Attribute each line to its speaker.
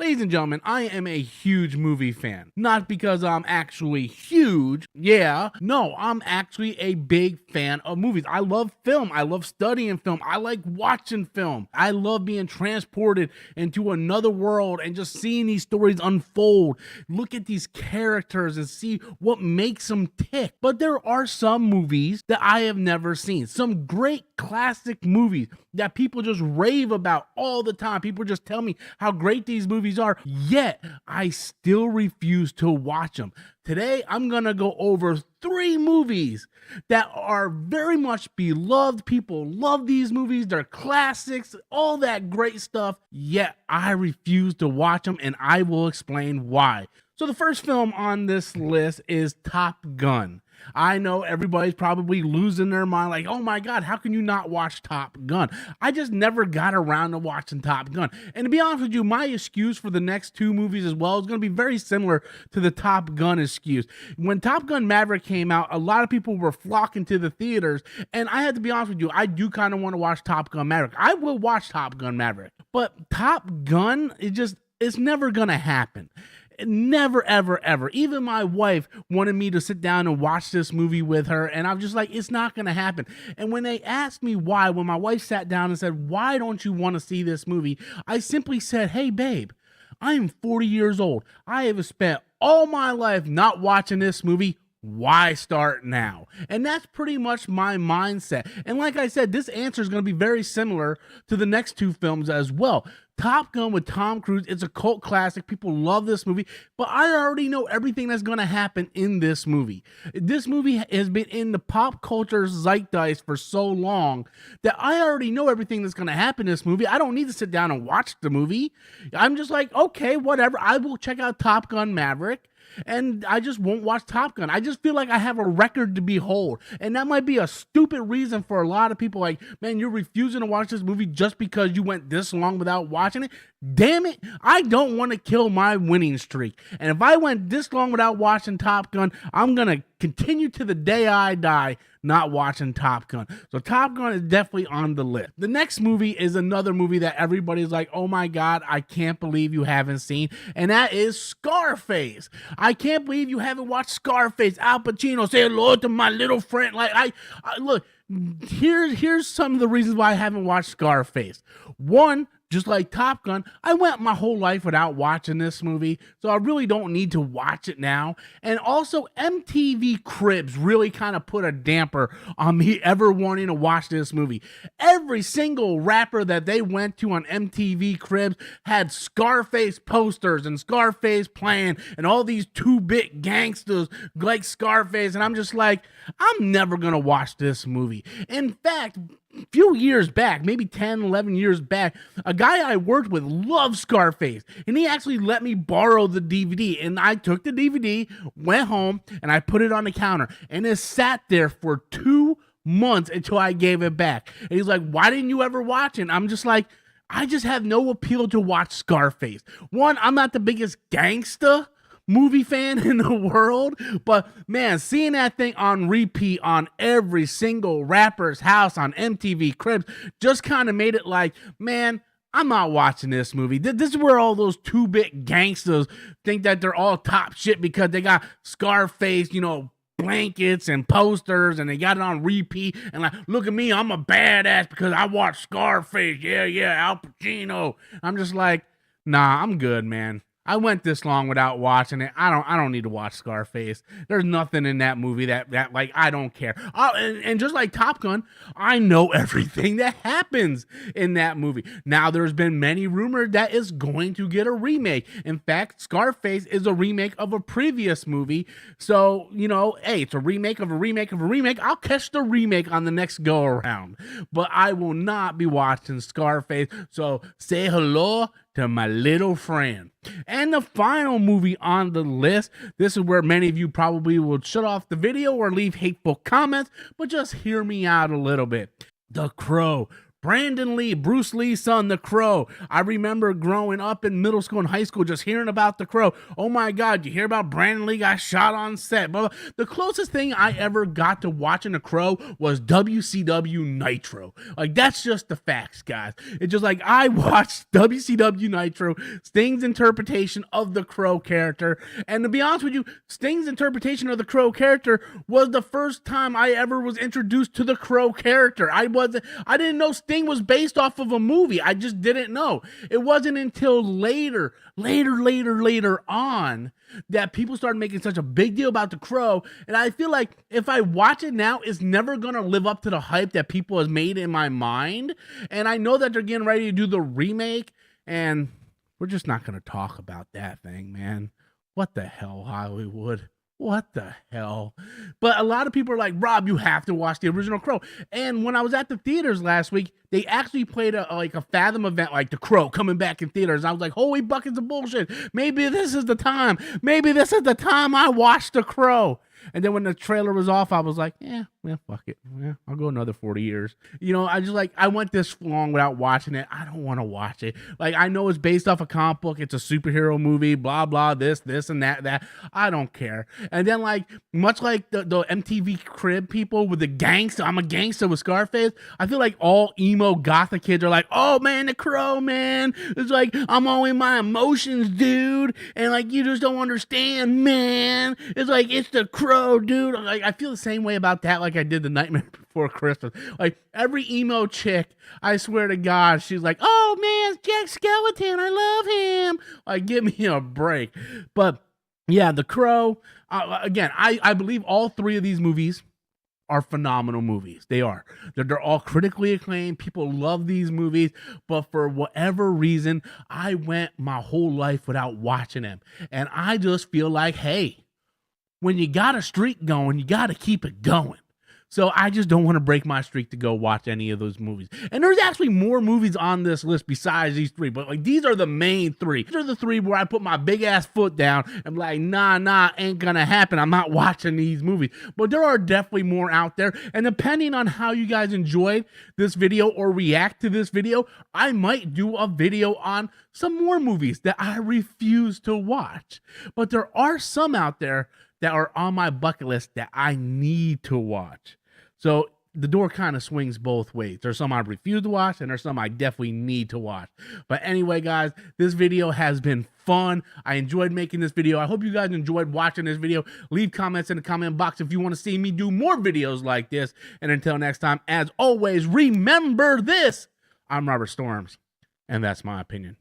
Speaker 1: Ladies and gentlemen, I am a huge movie fan. Not because I'm actually huge. Yeah, no, I'm actually a big fan of movies. I love film. I love studying film. I like watching film. I love being transported into another world and just seeing these stories unfold. Look at these characters and see what makes them tick. But there are some movies that I have never seen. Some great classic movies that people just rave about all the time. People just tell me how great these movies are, yet I still refuse to watch them. Today, I'm going to go over 3 movies that are very much beloved. People love these movies. They're classics, all that great stuff, yet I refuse to watch them, and I will explain why. So the first film on this list is Top Gun. I know everybody's probably losing their mind like, oh my God, how can you not watch Top Gun? I just never got around to watching Top Gun. And to be honest with you, my excuse for the next 2 movies as well is going to be very similar to the Top Gun excuse. When Top Gun Maverick came out, a lot of people were flocking to the theaters. And I had to be honest with you, I do kind of want to watch Top Gun Maverick. I will watch Top Gun Maverick. But Top Gun, it's never going to happen. Never, ever, ever. Even my wife wanted me to sit down and watch this movie with her, and I'm just like, it's not going to happen. And when they asked me why, when my wife sat down and said, why don't you want to see this movie? I simply said, hey, babe, I am 40 years old. I have spent all my life not watching this movie. Why start now? And that's pretty much my mindset. And like I said, this answer is going to be very similar to the next 2 films as well. Top Gun with Tom Cruise, it's a cult classic. People love this movie, but I already know everything that's going to happen in this movie. This movie has been in the pop culture zeitgeist for so long that I already know everything that's going to happen in this movie. I don't need to sit down and watch the movie. I'm just like, okay, whatever. I will check out Top Gun Maverick, and I just won't watch Top Gun. I just feel like I have a record to behold. And that might be a stupid reason for a lot of people. Like, man, you're refusing to watch this movie just because you went this long without watching it. Damn it, I don't want to kill my winning streak. And if I went this long without watching Top Gun, I'm going to continue to the day I die not watching Top Gun. So Top Gun is definitely on the list. The next movie is another movie that everybody's like, oh my God, I can't believe you haven't seen. And that is Scarface. I can't believe you haven't watched Scarface. Al Pacino, say hello to my little friend. Like, I look, here's some of the reasons why I haven't watched Scarface. One, just like Top Gun, I went my whole life without watching this movie, so I really don't need to watch it now. And also, MTV Cribs really kind of put a damper on me ever wanting to watch this movie. Every single rapper that they went to on MTV Cribs had Scarface posters and Scarface playing and all these 2-bit gangsters like Scarface, and I'm just like, I'm never gonna watch this movie. In fact, a few years back, maybe 10, 11 years back, a guy I worked with loved Scarface, and he actually let me borrow the DVD, and I took the DVD, went home, and I put it on the counter, and it sat there for 2 months until I gave it back. And he's like, why didn't you ever watch it? And I'm just like, I just have no appeal to watch Scarface. One, I'm not the biggest gangsta movie fan in the world, but man, seeing that thing on repeat on every single rapper's house on MTV Cribs just kind of made it like, man, I'm not watching this movie. This is where all those 2-bit gangsters think that they're all top shit because they got Scarface, blankets and posters, and they got it on repeat, and like, look at me, I'm a badass because I watched Scarface. Yeah, Al Pacino. I'm just like, nah, I'm good, man. I went this long without watching it. I don't need to watch Scarface. There's nothing in that movie that like, I don't care. And just like Top Gun, I know everything that happens in that movie. Now, there's been many rumors that it's going to get a remake. In fact, Scarface is a remake of a previous movie. So, hey, it's a remake of a remake of a remake. I'll catch the remake on the next go around. But I will not be watching Scarface. So say hello to my little friend. And the final movie on the list, this is where many of you probably will shut off the video or leave hateful comments, but just hear me out a little bit. The Crow, Brandon Lee, Bruce Lee's son, The Crow. I remember growing up in middle school and high school just hearing about The Crow. Oh my God, you hear about Brandon Lee got shot on set. Blah, blah. The closest thing I ever got to watching The Crow was WCW Nitro. Like, that's just the facts, guys. It's just like I watched WCW Nitro, Sting's interpretation of the Crow character. And to be honest with you, Sting's interpretation of the Crow character was the first time I ever was introduced to the Crow character. I didn't know Sting was based off of a movie. I just didn't know. It wasn't until later on that people started making such a big deal about the Crow. And I feel like if I watch it now, it's never going to live up to the hype that people has made in my mind. And I know that they're getting ready to do the remake, and we're just not going to talk about that thing, man. What the hell, Hollywood? What the hell? But a lot of people are like, Rob, you have to watch the original Crow. And when I was at the theaters last week, they actually played a Fathom event, like The Crow coming back in theaters. I was like, holy buckets of bullshit. Maybe this is the time. Maybe this is the time I watched The Crow. And then when the trailer was off, I was like, yeah, fuck it. Yeah, I'll go another 40 years. You know, I went this long without watching it. I don't want to watch it. Like, I know it's based off a comic book. It's a superhero movie, blah, blah, this, and that. I don't care. And then, like, much like the MTV Crib people with the gangster, I'm a gangster with Scarface, I feel like all emo gothic kids are like, oh, man, The Crow, man. It's like, I'm all in my emotions, dude. And, like, you just don't understand, man. It's like, it's The Crow. Dude, like, I feel the same way about that like I did the Nightmare Before Christmas. Like, every emo chick, I swear to God, she's like, oh man, Jack Skeleton, I love him. Like, give me a break. But yeah, The Crow, again, I believe all three of these movies are phenomenal movies. They are. They're all critically acclaimed. People love these movies, but for whatever reason, I went my whole life without watching them. And I just feel like, hey, when you got a streak going, you got to keep it going. So I just don't want to break my streak to go watch any of those movies. And there's actually more movies on this list besides these three, but like these are the main three. These are the three where I put my big ass foot down and like, nah, ain't gonna happen. I'm not watching these movies. But there are definitely more out there. And depending on how you guys enjoyed this video or react to this video, I might do a video on some more movies that I refuse to watch. But there are some out there that are on my bucket list that I need to watch. So the door kind of swings both ways. There's some I refuse to watch, and there's some I definitely need to watch. But anyway, guys, this video has been fun. I enjoyed making this video. I hope you guys enjoyed watching this video. Leave comments in the comment box if you want to see me do more videos like this. And until next time, as always, remember this. I'm Robert Storms, and that's my opinion.